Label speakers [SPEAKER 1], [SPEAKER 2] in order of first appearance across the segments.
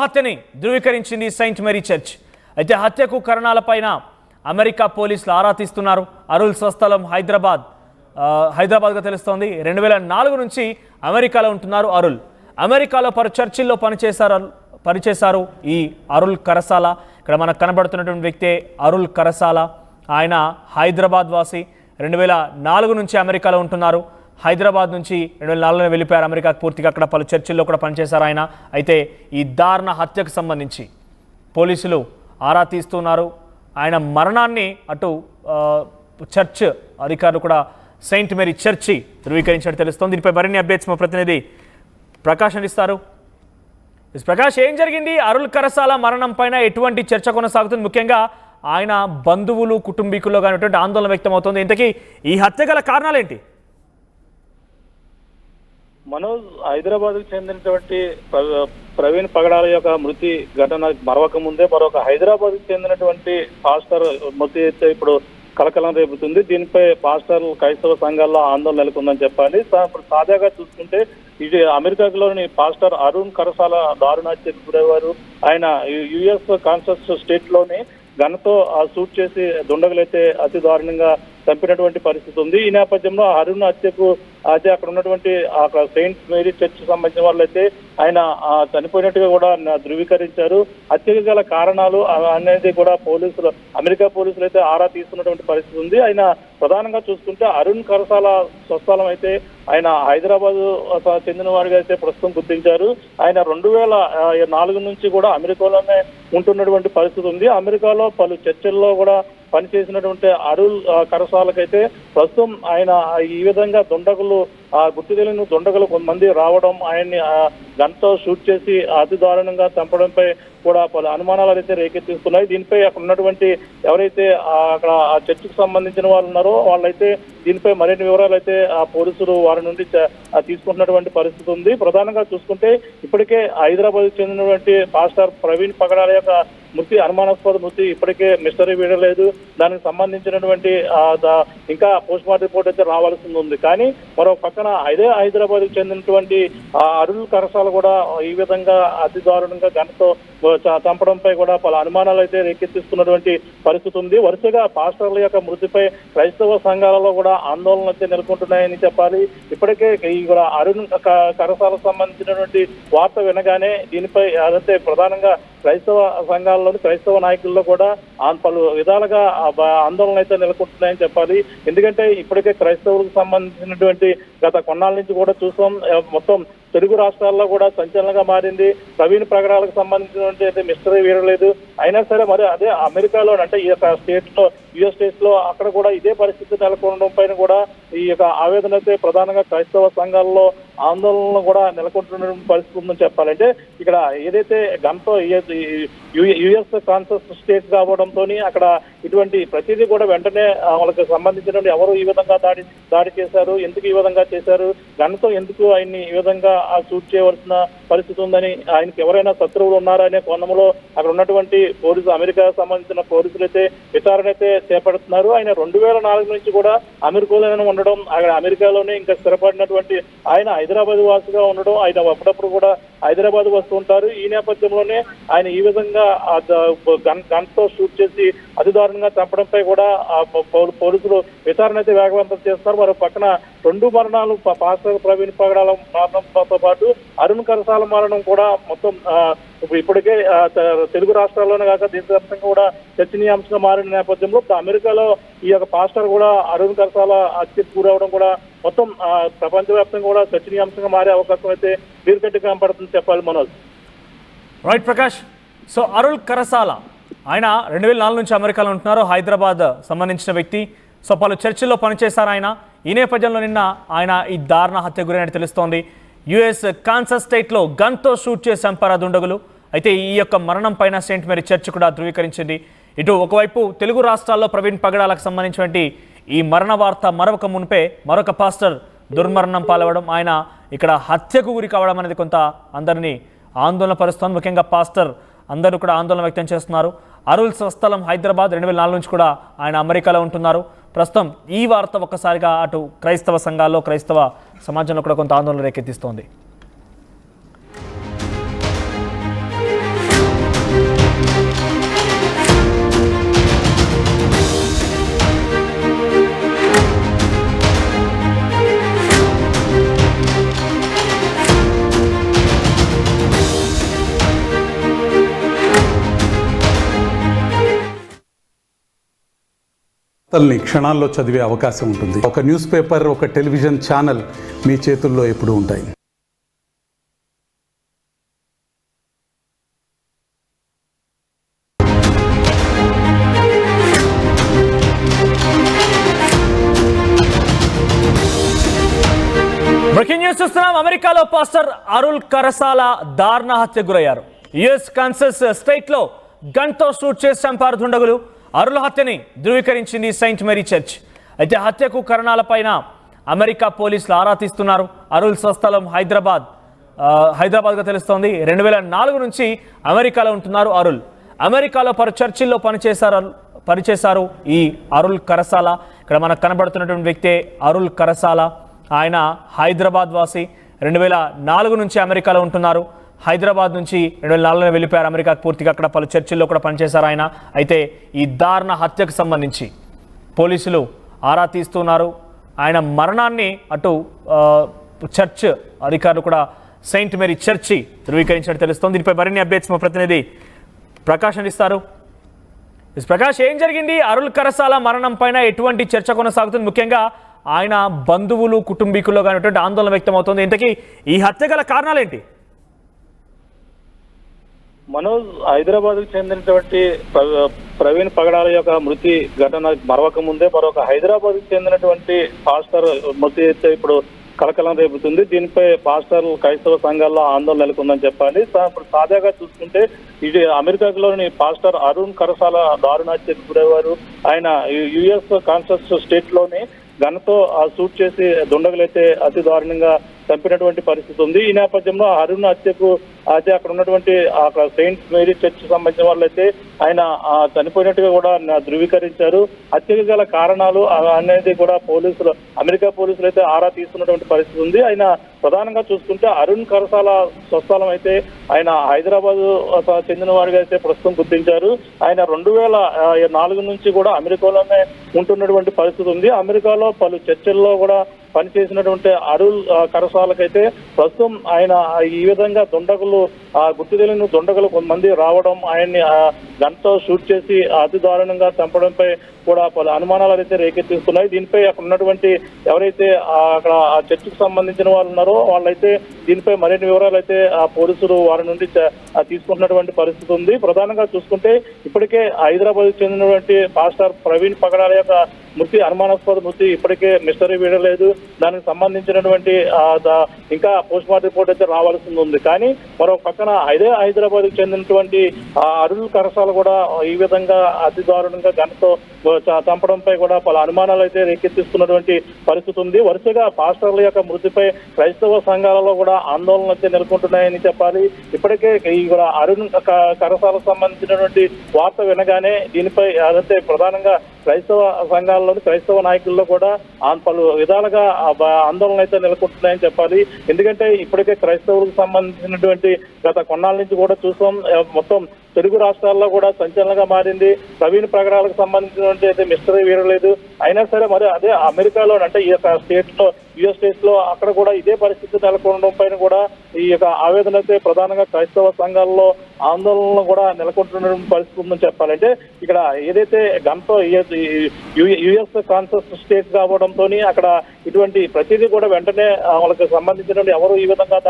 [SPEAKER 1] హత్యని ధృవీకరించింది Saint Mary church. అయితే హత్యకు కారణాలపైన అమెరికా పోలీసులు ఆరా తీస్తున్నారు. అరుల్ స్వస్థలం హైదరాబాద్గా తెలుస్తోంది. 2004 నుంచి అమెరికాలో ఉంటున్నారు అరుల్. అమెరికాలో చర్చిల్లో పనిచేశారు ఈ అరుల్ కరసాల. ఇక్కడ మనకు కనబడుతున్నటువంటి వ్యక్తే అరుల్ కరసాల. ఆయన హైదరాబాద్ వాసి. 2004 నుంచి అమెరికాలో ఉంటున్నారు. హైదరాబాద్ నుంచి 2004లో వెళ్ళిపోయారు అమెరికాకు. పూర్తిగా అక్కడ పలు చర్చిల్లో కూడా పనిచేశారు ఆయన. అయితే ఈ దారుణ హత్యకు సంబంధించి పోలీసులు ఆరా తీస్తున్నారు. ఆయన మరణాన్ని అటు చర్చ్ అధికారులు కూడా సెయింట్ మేరీ చర్చి ధృవీకరించినట్టు తెలుస్తోంది. దీనిపై మరిన్ని అప్డేట్స్ మా ప్రతినిధి ప్రకాష్ అందిస్తారు. ప్రకాష్, ఏం జరిగింది? అరుల్ కరసాల మరణం పైన ఎటువంటి చర్చ కొనసాగుతుంది? ముఖ్యంగా ఆయన బంధువులు కుటుంబీకుల్లో కానిటువంటి ఆందోళన వ్యక్తం అవుతుంది. ఇంతకీ ఈ హత్య గల కారణాలేంటి?
[SPEAKER 2] మనోజ్, హైదరాబాద్ కు చెందినటువంటి ప్రవీణ్ పగడాల యొక్క మృతి ఘటన మరొక ముందే మరొక హైదరాబాద్ కు చెందినటువంటి పాస్టర్ మృతి అయితే ఇప్పుడు కలకలం రేపుతుంది. దీనిపై పాస్టర్లు క్రైస్తవ సంఘాల్లో ఆందోళన నెలకొందని చెప్పాలి. ఇప్పుడు తాజాగా చూసుకుంటే ఇది అమెరికాలోని పాస్టర్ అరుణ్ కరసాల దారుణ హత్యకు గురయ్యారు. ఆయన యుఎస్ కాన్సస్ స్టేట్ లోని గన్తో షూట్ చేసి దుండగులైతే అతి దారుణంగా చంపినటువంటి పరిస్థితి ఉంది. ఈ నేపథ్యంలో అరుణ్ హత్యకు అయితే అక్కడ ఉన్నటువంటి సెయింట్ మేరీ చర్చ్ సంబంధించిన వాళ్ళైతే ఆయన చనిపోయినట్టుగా కూడా ధృవీకరించారు. హత్యకు గల కారణాలు అనేది కూడా అమెరికా పోలీసులు అయితే ఆరా తీస్తున్నటువంటి పరిస్థితి ఉంది. ఆయన ప్రధానంగా చూసుకుంటే అరుణ్ కరసాల స్వస్థలం అయితే ఆయన హైదరాబాద్ చెందిన వారిగా అయితే ప్రస్తుతం గుర్తించారు. ఆయన 2004 నుంచి కూడా అమెరికాలోనే ఉంటున్నటువంటి పరిస్థితి ఉంది. అమెరికాలో పలు చర్చల్లో కూడా పనిచేసినటువంటి అరుల్ కరసాలకైతే ప్రస్తుతం ఆయన ఈ విధంగా దుండగులు గుర్తు తెలియని దుండగులు కొంతమంది రావడం, ఆయన్ని గన్తో షూట్ చేసి అతి దారుణంగా చంపడంపై కూడా పలు అనుమానాలు అయితే రేకెత్తిస్తున్నాయి. దీనిపై అక్కడ ఉన్నటువంటి ఎవరైతే అక్కడ ఆ చర్చికి సంబంధించిన వాళ్ళు ఉన్నారో వాళ్ళైతే దీనిపై మరిన్ని వివరాలు అయితే ఆ పోలీసులు వారి నుండి తీసుకుంటున్నటువంటి పరిస్థితి ఉంది. ప్రధానంగా చూసుకుంటే ఇప్పటికే హైదరాబాద్ చెందినటువంటి పాస్టర్ ప్రవీణ్ పగడాల యొక్క మృతి, అనుమానాస్పద మృతి ఇప్పటికే మిస్టరీ వీడలేదు. దానికి సంబంధించినటువంటి ఇంకా పోస్ట్ మార్టం రిపోర్ట్ అయితే రావాల్సి ఉంది. కానీ మరో పక్కన అదే హైదరాబాద్ కు చెందినటువంటి అరుల్ కరసాల కూడా ఈ విధంగా అతి దారుణంగా గన్తో చంపడంపై కూడా పలు అనుమానాలు అయితే రేకెత్తిస్తున్నటువంటి పరిస్థితి ఉంది. వరుసగా పాస్టర్ల యొక్క మృతిపై క్రైస్తవ సంఘాలలో కూడా ఆందోళనలు అయితే నెలకొంటున్నాయని చెప్పాలి. ఇప్పటికే ఈ కూడా అరుణ్ కరసాలకు సంబంధించినటువంటి వార్త వినగానే దీనిపై అదంటే ప్రధానంగా క్రైస్తవ సంఘాల్లోని క్రైస్తవ నాయకుల్లో కూడా పలు విధాలుగా ఆందోళనలు అయితే నెలకొంటున్నాయని చెప్పాలి. ఎందుకంటే ఇప్పటికే క్రైస్తవులకు సంబంధించినటువంటి గత కొన్నాళ్ళ నుంచి కూడా చూసాం, మొత్తం తెలుగు రాష్ట్రాల్లో కూడా సంచలనంగా మారింది. ప్రవీణ్ ప్రగడాలకు సంబంధించినటువంటి అయితే మిస్టరీ వీరలేదు. అయినా సరే మరి అదే అమెరికాలో అంటే ఈ యొక్క స్టేట్ లో యుఎస్ స్టేట్స్ లో అక్కడ కూడా ఇదే పరిస్థితి నెలకొనడం పైన కూడా ఈ యొక్క ఆవేదన అయితే ప్రధానంగా క్రైస్తవ సంఘాల్లో ఆందోళనలు కూడా నెలకొంటున్న పరిస్థితి ఉందని చెప్పాలంటే ఇక్కడ ఏదైతే గన్తో యుఎస్ కాన్సస్ స్టేట్ కావడంతో అక్కడ ఇటువంటి ప్రతిదీ కూడా వెంటనే వాళ్ళకి సంబంధించిన ఎవరు ఈ విధంగా దాడి చేశారు, ఎందుకు ఈ విధంగా చేశారు, గన్తో ఎందుకు ఆయన్ని ఈ విధంగా షూట్ చేయవలసిన పరిస్థితి ఉందని, ఆయనకి ఎవరైనా శత్రువులు ఉన్నారనే కోణంలో అక్కడ ఉన్నటువంటి అమెరికా సంబంధించిన పోలీసులు అయితే విచారణ అయితే చేపడుతున్నారు. ఆయన 2004 నుంచి కూడా అమెరికాలోనే ఉండడం, అక్కడ అమెరికాలోనే ఇంకా స్థిరపడినటువంటి ఆయన హైదరాబాద్ వాసిగా ఉండడం, ఆయన అప్పుడప్పుడు కూడా హైదరాబాద్ వస్తూ ఉంటారు. ఈ నేపథ్యంలోనే ఆయన ఈ విధంగా గన్తో షూట్ చేసి అతి దారుణంగా చంపడంపై కూడా పోలీసులు విచారణ అయితే వేగవంతం చేస్తారు. మరో పక్కన 2 మరణాలు పాస్టర్ ప్రవీణ్ పగడాల మరణంతో పాటు అరుణ్ కరసాల మరణం కూడా మొత్తం ఇప్పటికే తెలుగు రాష్ట్రాల్లోనే కాక దేశవ్యాప్తంగా కూడా చర్చనీయాంశంగా మారిన నేపథ్యంలో అమెరికాలో ఈ యొక్క పాస్టర్ కూడా అరుణ్ కరసాల హత్యకు గురవడం కూడా మొత్తం ప్రపంచవ్యాప్తంగా కూడా చర్చనీయాంశంగా మారే అవకాశం అయితే వీరుగట్టిగా కనపడుతుంది చెప్పాలి మనోజ్.
[SPEAKER 1] రైట్ ప్రకాష్. సో అరుల్ కరసాల ఆయన 2004 నుంచి అమెరికాలో ఉంటున్నారు. హైదరాబాద్ సంబంధించిన వ్యక్తి. సో పలు చర్చిల్లో పనిచేశారు ఆయన. ఈ నేపథ్యంలో నిన్న ఆయన ఈ దారుణ హత్య గురైనట్టు తెలుస్తోంది. యుఎస్ కాన్సస్ స్టేట్లో గన్తో షూట్ చేసి చంపారు దుండగులు. అయితే ఈ యొక్క మరణం పైన సెయింట్ మేరీ చర్చ్ కూడా ధృవీకరించింది. ఇటు ఒకవైపు తెలుగు రాష్ట్రాల్లో ప్రవీణ్ పగడాలకు సంబంధించినటువంటి ఈ మరణ వార్త మరొక మునిపే మరొక పాస్టర్ దుర్మరణం పాలవడం, ఆయన ఇక్కడ హత్యకు గురి కావడం అనేది కొంత అందరినీ ఆందోళన పరుస్తోంది. ముఖ్యంగా పాస్టర్ అందరూ కూడా ఆందోళన వ్యక్తం చేస్తున్నారు. అరుల్ స్వస్థలం హైదరాబాద్, 2004 నుంచి కూడా ఆయన అమెరికాలో ఉంటున్నారు. ప్రస్తుతం ఈ వార్త ఒక్కసారిగా అటు క్రైస్తవ సంఘాల్లో క్రైస్తవ సమాజంలో కూడా కొంత ఆందోళన రేకెత్తిస్తోంది.
[SPEAKER 3] క్షణాల్లో చదివే అవకాశం ఉంటుంది. ఒక న్యూస్ పేపర్, ఒక టెలివిజన్ ఛానల్ మీ చేతుల్లో ఎప్పుడూ ఉంటాయి.
[SPEAKER 1] బ్రేకింగ్ న్యూస్ చూస్తున్నాం. అమెరికాలో పాస్టర్ అరుల్ కరసాల దారుణ హత్యకు గురయ్యారు. యుఎస్ కాన్సస్ స్టేట్ లో గన్తో షూట్ చేసి చంపారు దుండగులు. అరుల్ హత్యని ధృవీకరించింది సెయింట్ మేరీ చర్చ్. అయితే హత్యకు కారణాలపైన అమెరికా పోలీసులు ఆరా తీస్తున్నారు. అరుల్ స్వస్థలం హైదరాబాద్గా తెలుస్తోంది. 2004 నుంచి అమెరికాలో ఉంటున్నారు అరుల్. అమెరికాలో పలు చర్చిల్లో పనిచేశారు ఈ అరుల్ కరసాల. ఇక్కడ మనకు కనబడుతున్నటువంటి వ్యక్తే అరుల్ కరసాల. ఆయన హైదరాబాద్ వాసి. 2004 నుంచి అమెరికాలో ఉంటున్నారు. హైదరాబాద్ నుంచి 2004లో వెళ్ళిపోయారు అమెరికాకు పూర్తిగా. అక్కడ పలు చర్చిల్లో కూడా పనిచేశారు ఆయన. అయితే ఈ దారుణ హత్యకు సంబంధించి పోలీసులు ఆరా తీస్తున్నారు. ఆయన మరణాన్ని అటు చర్చ్ అధికారులు కూడా సెయింట్ మేరీ చర్చి ధృవీకరించినట్టు తెలుస్తోంది. దీనిపై మరిన్ని అప్డేట్స్ మా ప్రతినిధి ప్రకాష్ అందిస్తారు. ప్రకాష్, ఏం జరిగింది? అరుల్ కరసాల మరణం పైన ఎటువంటి చర్చ కొనసాగుతుంది? ముఖ్యంగా ఆయన బంధువులు, కుటుంబీకుల్లో కానీ ఆందోళన వ్యక్తమవుతోంది. ఇంతకీ ఈ హత్య గల కారణాలేంటి?
[SPEAKER 2] మనోజ్, హైదరాబాద్ కు చెందినటువంటి ప్రవీణ్ పగడాల యొక్క మృతి ఘటన మరొక ముందే మరొక హైదరాబాద్ కు చెందినటువంటి పాస్టర్ మృతి అయితే ఇప్పుడు కలకలం రేపుతుంది. దీనిపై పాస్టర్లు, క్రైస్తవ సంఘాల్లో ఆందోళన నెలకొందని చెప్పాలి. ఇప్పుడు తాజాగా చూసుకుంటే ఇది అమెరికాలోని పాస్టర్ అరుణ్ కరసాల దారుణ హత్యకు గురయ్యారు. ఆయన యుఎస్ కాన్సస్ స్టేట్ లోని గన్తో షూట్ చేసి దుండగులైతే అతి దారుణంగా చంపినటువంటి పరిస్థితి ఉంది. ఈ నేపథ్యంలో అరుణ్ హత్యకు అయితే అక్కడ ఉన్నటువంటి సెయింట్ మేరీ చర్చ్ సంబంధించిన వాళ్ళైతే ఆయన చనిపోయినట్టుగా కూడా ధృవీకరించారు. హత్యకు గల కారణాలు అనేది కూడా అమెరికా పోలీసులు అయితే ఆరా తీస్తున్నటువంటి పరిస్థితి ఉంది. ఆయన ప్రధానంగా చూసుకుంటే అరుణ్ కరసాల స్వస్థలం అయితే ఆయన హైదరాబాద్ చెందిన వారిగా అయితే ప్రస్తుతం గుర్తించారు. ఆయన 2004 నుంచి కూడా అమెరికాలోనే ఉంటున్నటువంటి పరిస్థితి ఉంది. అమెరికాలో పలు చర్చల్లో కూడా పనిచేసినటువంటి అరుల్ కరసాలకైతే ప్రస్తుతం ఆయన ఈ విధంగా దుండగులు గుర్తు తెలియని దుండగులు కొంతమంది రావడం, ఆయన్ని గన్తో షూట్ చేసి అతి దారుణంగా చంపడంపై కూడా పలు అనుమానాలు అయితే రేకెత్తిస్తున్నాయి. దీనిపై అక్కడ ఉన్నటువంటి ఎవరైతే అక్కడ ఆ చర్చికి సంబంధించిన వాళ్ళు ఉన్నారో వాళ్ళైతే దీనిపై మరిన్ని వివరాలు అయితే పోలీసులు వారి నుండి తీసుకుంటున్నటువంటి పరిస్థితి ఉంది. ప్రధానంగా చూసుకుంటే ఇప్పటికే హైదరాబాద్ చెందినటువంటి పాస్టర్ ప్రవీణ్ పగడాల యొక్క మృతి, అనుమానాస్పద మృతి ఇప్పటికే మిస్టరీ వీడలేదు. దానికి సంబంధించినటువంటి ఇంకా పోస్ట్ మార్టం రిపోర్ట్ అయితే రావాల్సి ఉంది. కానీ మరో పక్కన హైదరాబాద్ కు చెందినటువంటి అరుల్ కరసాల కూడా ఈ విధంగా అతి దారుణంగా గన్తో చంపడంపై కూడా పలు అనుమానాలు అయితే రేకెత్తిస్తున్నటువంటి పరిస్థితి ఉంది. వరుసగా పాస్టర్ల యొక్క మృతిపై క్రైస్తవ సంఘాలలో కూడా ఆందోళనలు అయితే నెలకొంటున్నాయని చెప్పాలి. ఇప్పటికే ఈ కూడా అరుణ్ కరసాలకు సంబంధించినటువంటి వార్త వినగానే దీనిపై అదైతే ప్రధానంగా క్రైస్తవ సంఘాల్లోని క్రైస్తవ నాయకుల్లో కూడా పలు విధాలుగా ఆందోళనలు అయితే నెలకొంటున్నాయని చెప్పాలి. ఎందుకంటే ఇప్పటికే క్రైస్తవులకు సంబంధించినటువంటి గత కొన్నాళ్ళ నుంచి కూడా చూసాం, మొత్తం తెలుగు రాష్ట్రాల్లో కూడా సంచలనంగా మారింది. ప్రవీణ్ పగడాలకు సంబంధించినటువంటి అయితే మిస్టరీ వీరలేదు. అయినా సరే మరి అదే అమెరికాలో అంటే ఈ యొక్క యుఎస్ స్టేట్స్ లో అక్కడ కూడా ఇదే పరిస్థితి నెలకొనడం పైన కూడా ఈ యొక్క ఆవేదన అయితే ప్రధానంగా క్రైస్తవ సంఘాల్లో ఆందోళనలు కూడా నెలకొంటున్న పరిస్థితి ఉందని చెప్పాలంటే ఇక్కడ ఏదైతే గంతో యుఎస్ కాన్సస్ స్టేట్ కావడంతో అక్కడ ఇటువంటి ప్రతిదీ కూడా వెంటనే వాళ్ళకి సంబంధించిన ఎవరు ఈ విధంగా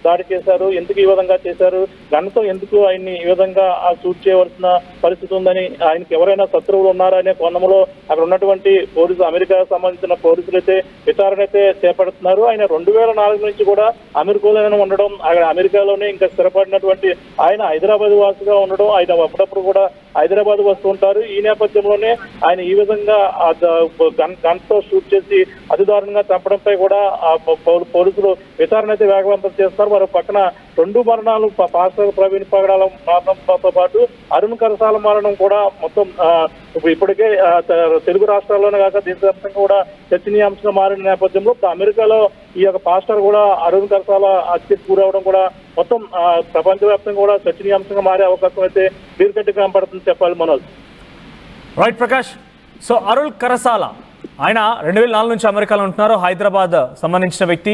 [SPEAKER 2] దాడి చేశారు, ఎందుకు ఈ విధంగా చేశారు, గన్తో ఎందుకు ఆయన్ని ఈ విధంగా షూట్ చేయవలసిన పరిస్థితి ఉందని, ఆయనకి ఎవరైనా శత్రువులు ఉన్నారా అనే కోణంలో అక్కడ ఉన్నటువంటి అమెరికాకు సంబంధించిన పోలీసులు అయితే విచారణ అయితే చేపడుతున్నారు. ఆయన 2004 నుంచి కూడా అమెరికాలోనే ఉండడం, అమెరికాలోనే ఇంకా స్థిరపడినటువంటి ఆయన హైదరాబాద్ వాసిగా ఉండడం, ఆయన అప్పుడప్పుడు కూడా హైదరాబాద్ వస్తూ ఉంటారు. ఈ నేపథ్యంలోనే ఆయన ఈ విధంగా గన్తో షూట్ చేసి అతి దారుణంగా చంపడంపై కూడా పోలీసులు విచారణ అయితే వేగవంతం చేస్తారు. మరో పక్కన 2 మరణాలు పాస్టర్ ప్రవీణ్ పగడాల మరణంతో పాటు అరుణ్ కరసాల మరణం కూడా మొత్తం ఇప్పటికే తెలుగు రాష్ట్రాల్లోనే కాక దేశవ్యాప్తంగా కూడా చర్చనీయాంశంగా మారిన నేపథ్యంలో అమెరికాలో ఈ యొక్క పాస్టర్ కూడా అరుణ్ కరసాల హత్యకు గురవడం కూడా మొత్తం ప్రపంచవ్యాప్తంగా కూడా చర్చనీయాంశంగా మారే అవకాశం అయితే దీర్ఘంగా కనపడుతుంది చెప్పాలి మనోజ్.
[SPEAKER 1] రైట్ ప్రకాష్. సో అరుణ్ కరసాల ఆయన 2004 నుంచి అమెరికాలో ఉంటున్నారు. హైదరాబాద్ సంబంధించిన వ్యక్తి.